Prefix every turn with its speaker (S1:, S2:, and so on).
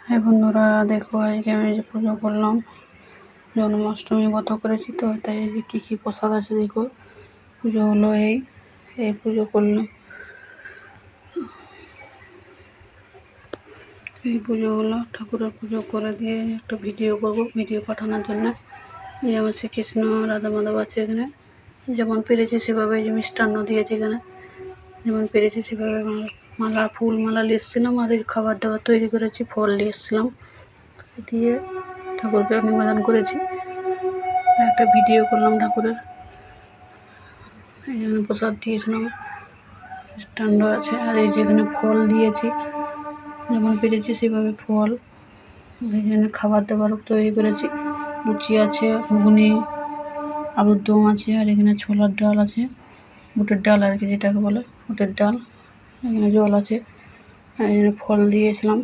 S1: হ্যাঁ বন্ধুরা, দেখো আজকে আমি যে পুজো করলাম, জন্মাষ্টমী ব্রত করেছি তো, তাই এই যে কী প্রসাদ আছে দেখো। পুজো হলো, এই পুজো করলাম, এই পুজো হলো। ঠাকুরের পুজো করে দিয়ে একটা ভিডিও করব, ভিডিও পাঠানোর জন্য। এই আমার শ্রীকৃষ্ণ রাধা মাধব আছে এখানে, যেমন পেরেছি সেভাবে যে মিষ্টান্ন দিয়েছি এখানে, যেমন পেরেছি সেভাবে মালা ফুল মালা নিয়ে এসেছিলাম, আর এই খাবার দাবার তৈরি করেছি, ফল নিয়ে এসেছিলাম, দিয়ে ঠাকুরকে নিবেদন করেছি। একটা ভিডিও করলাম ঠাকুরের, এই জন্য প্রসাদ দিয়েছিলাম, মিষ্টান্ন আছে। আর এই যেখানে ফল দিয়েছি, যেমন পেরেছি সেভাবে ফল, এই জন্য খাবার দাবার তৈরি করেছি। লুচি আছে, ঘুগনি, আলুর দম আছে, আর এখানে ছোলার ডাল আছে, বুটের ডাল আর কি যেটাকে বলে বুটের ডাল, এখানে জল আছে, আর এখানে ফল দিয়েছিলাম।